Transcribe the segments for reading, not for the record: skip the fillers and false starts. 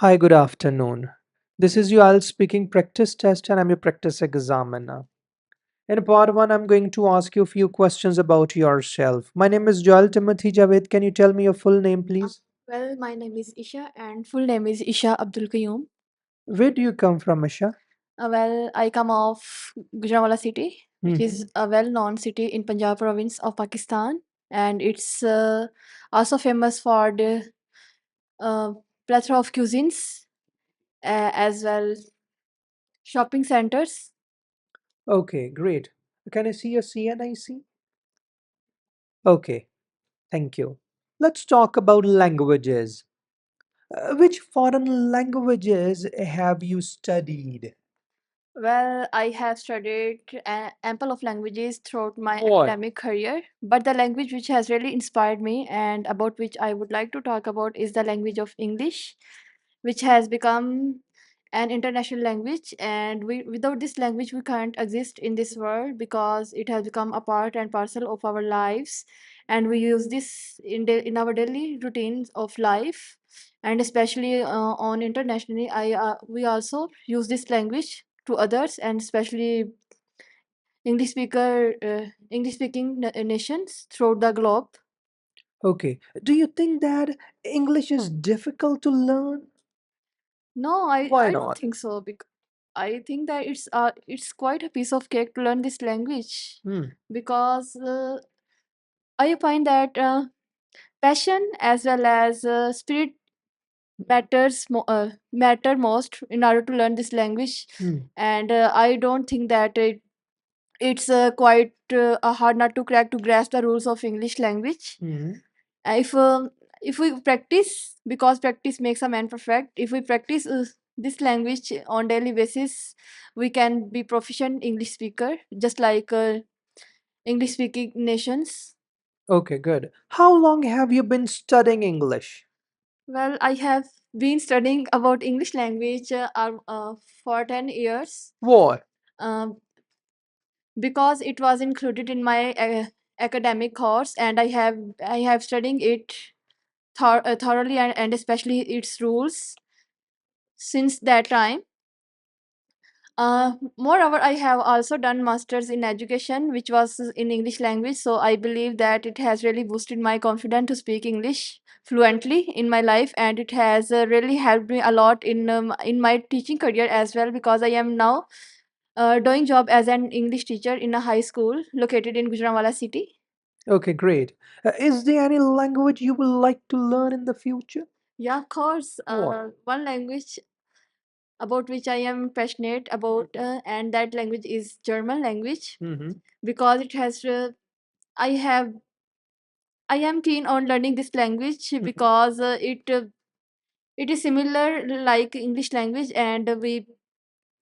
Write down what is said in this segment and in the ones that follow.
Hi, good afternoon. This is your IELTS speaking practice test, and I'm your practice examiner. In part one, I'm going to ask you a few questions about yourself. My name is Joel Timothy Javed. Can you tell me your full name, please? Well, my name is Isha, and full name is Isha Abdul Qayyum. Where do you come from, Isha? I come of Gujranwala city, which is Mhm. a well-known city in Punjab province of Pakistan, and it's also famous for the uh, plethora of cuisines as well shopping centers. Okay, great. Can I see your CNIC? Okay, thank you. Let's talk about languages. Which foreign languages have you studied? Well, I have studied ample of languages throughout my What? academic career, but the language which has really inspired me and about which I would like to talk about is the language of English, which has become an international language. And without this language, we can't exist in this world because it has become a part and parcel of our lives, and we use this in our daily routines of life, and especially on internationally. We also use this language to others, and especially English speaking nations throughout the globe. Okay. Do you think that English is difficult to learn? No, Why I don't not? think so. Because I think that it's quite a piece of cake to learn this language, Hmm. because I find that passion as well as spirit matter most in order to learn this language. Hmm. And I don't think that it's quite a hard nut to crack to grasp the rules of English language. Hmm. If if we practice, because practice makes a man perfect, if we practice this language on daily basis, we can be proficient English speaker, just like English speaking nations. Okay, good. How long have you been studying English? Well, I have been studying about English language for 10 years, What? um, because it was included in my academic course, and I have studied it thoroughly, and especially its rules since that time. Moreover, I have also done masters in education, which was in English language. So I believe that it has really boosted my confidence to speak English fluently in my life, and it has really helped me a lot in my teaching career as well. Because I am now doing job as an English teacher in a high school located in Gujranwala city. Okay, great. Is there any language you would like to learn in the future? Yeah, of course. What? One language about which I am passionate about, and that language is German language, Mm-hmm. because it has I have I am keen on learning this language because it is similar like English language, and we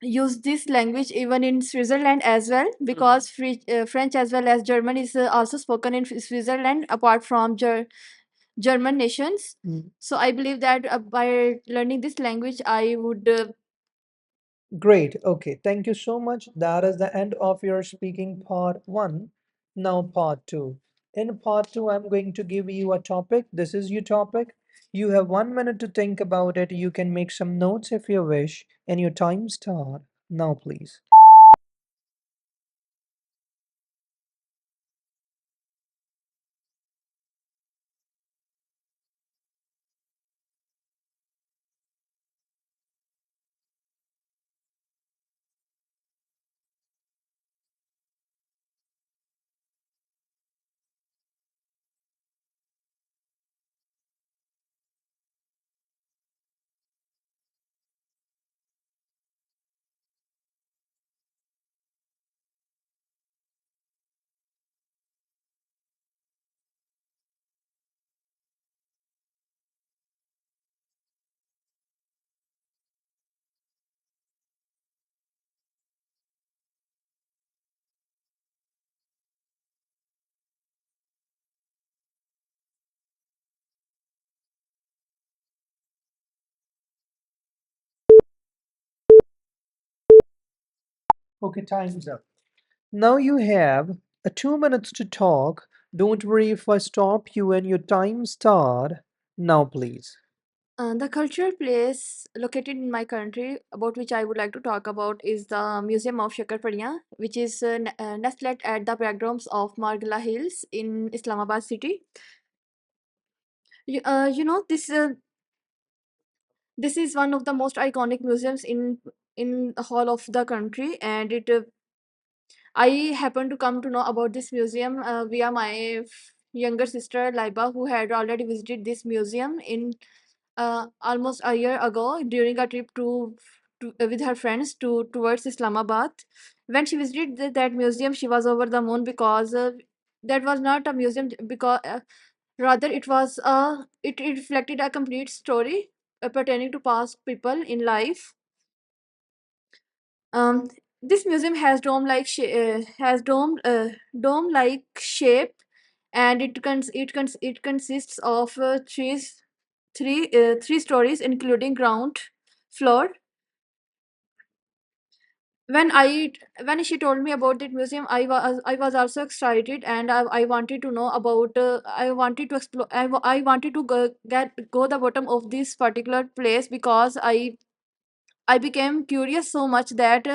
use this language even in Switzerland as well, because French as well as German is also spoken in Switzerland apart from German nations. Mm. So I believe that by learning this language, I would. Great. Okay, thank you so much. That is the end of your speaking part one. Now, part two. In part two, I'm going to give you a topic. This is your topic. You have 1 minute to think about it. You can make some notes if you wish, and your time start now, please. Okay, time's up. Now you have 2 minutes to talk. Don't worry if I stop you when your time start. Now, please. The cultural place located in my country, about which I would like to talk about, is the Museum of Shakarpadiya, which is nestled at the backgrounds of Margala Hills in Islamabad city. You know, this is one of the most iconic museums in the whole of the country, and it I happened to come to know about this museum via my younger sister Laiba, who had already visited this museum in almost a year ago during a trip with her friends towards Islamabad. When she visited that museum, she was over the moon because that was not a museum because rather it reflected a complete story pertaining to past people in life. Um, this museum has dome like shape, and it consists of three stories, including ground floor. When I when she told me about that museum, I was also excited, and I wanted to know about. I wanted to explore. I wanted to go the bottom of this particular place because I became curious so much that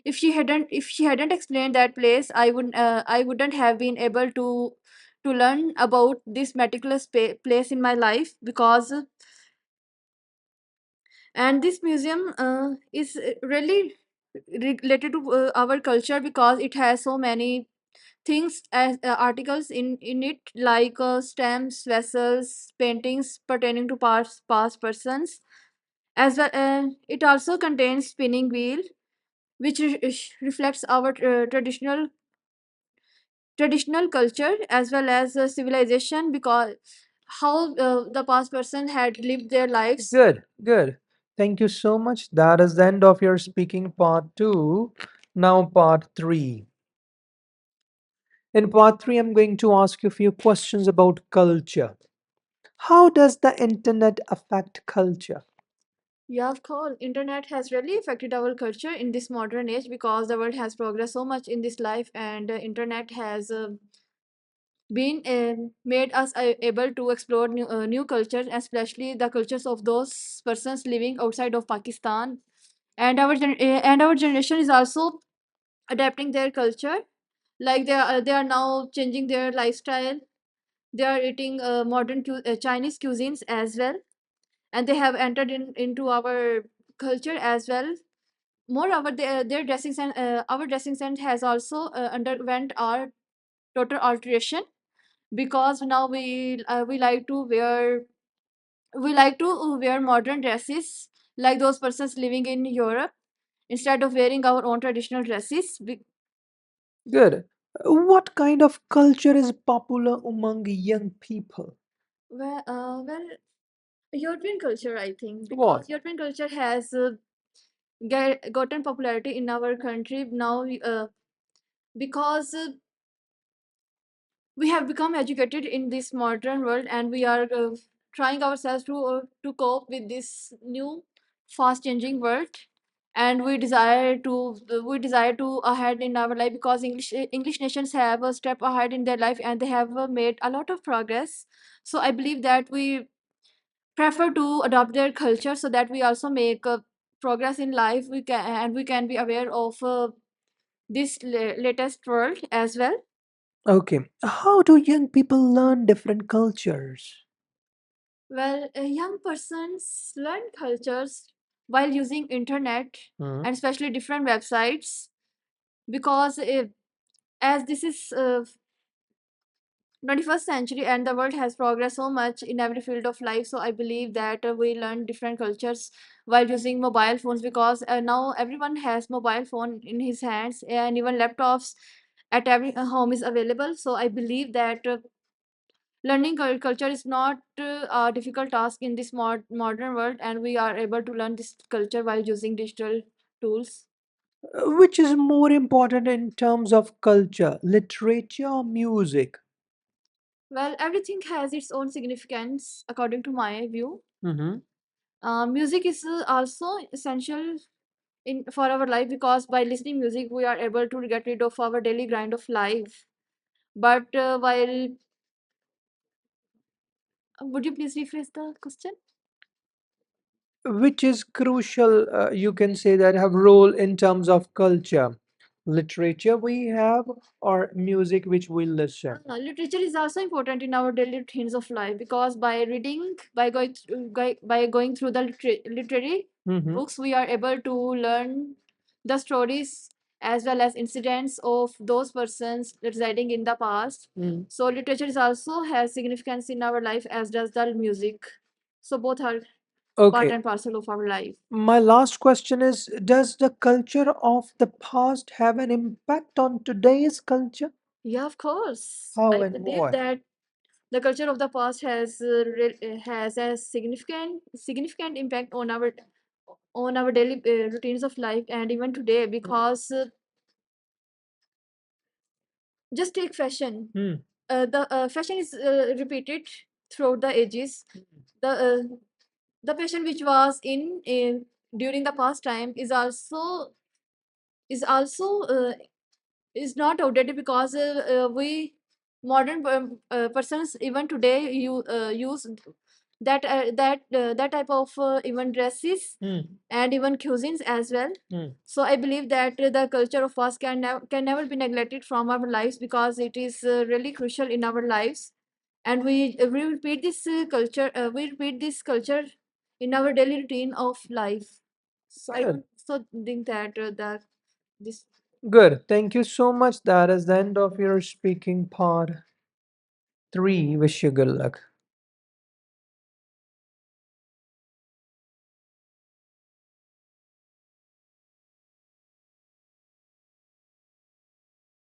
if she hadn't explained that place, I wouldn't have been able to learn about this meticulous place in my life. Because and this museum is really related to our culture because it has so many things as articles in it, like stamps, vessels, paintings pertaining to past persons. As well, it also contains spinning wheel, which reflects our traditional culture as well as civilization, because how the past person had lived their lives. Good, good. Thank you so much. That is the end of your speaking part two. Now, part three. In part three, I'm going to ask you a few questions about culture. How does the internet affect culture? Yeah, of course. Internet has really affected our culture in this modern age because the world has progressed so much in this life, and internet has been made us able to explore new cultures, especially the cultures of those persons living outside of Pakistan. And our generation is also adapting their culture. Like they are now changing their lifestyle. They are eating Chinese cuisines as well, and they have entered into our culture as well. Moreover, their dressing sense, our dressing sense has also underwent our total alteration, because now we like to wear modern dresses like those persons living in Europe, instead of wearing our own traditional dresses. Good. What kind of culture is popular among young people? Well, European culture, I think, What? because European culture has gotten popularity in our country now, because we have become educated in this modern world, and we are trying ourselves to cope with this new fast changing world. And we desire to ahead in our life, because English nations have a step ahead in their life, and they have made a lot of progress. So I believe that we prefer to adopt their culture, so that we also make progress in life. We can be aware of this latest world as well. Okay. How do young people learn different cultures? Well, young persons learn cultures while using internet, Hmm. and especially different websites, because as this is 21st century and the world has progressed so much in every field of life. So I believe that we learn different cultures while using mobile phones, because now everyone has mobile phone in his hands, and even laptops at every home is available. So I believe that learning culture is not a difficult task in this modern world, and we are able to learn this culture while using digital tools. Which is more important in terms of culture, literature or music? Well, everything has its own significance according to my view. Hmm. Music is also essential in for our life, because by listening music we are able to get rid of our daily grind of life. But while would you please rephrase the question? which is crucial, you can say that have role in terms of culture, literature we have, or music which we listen. Literature is also important in our daily routines of life because by reading, by going through the literary books, we are able to learn the stories as well as incidents of those persons residing in the past. So literature is also has significance in our life as does the music. So both are part Okay. and parcel of our life. My last question is, does the culture of the past have an impact on today's culture? Yeah, of course. How I and believe why? that the culture of the past has a significant impact on our daily routines of life and even today because just take fashion. The fashion is repeated throughout the ages. The the fashion which was in during the past time is also is not outdated because we modern persons even today you use that type of even dresses and even cuisines as well. So I believe that the culture of fast can never be neglected from our lives because it is really crucial in our lives, and we repeat this we repeat this culture in our daily routine of life. So I Good. don't so think that the this Good. Thank you so much. That is the end of your speaking part 3. Wish you good luck.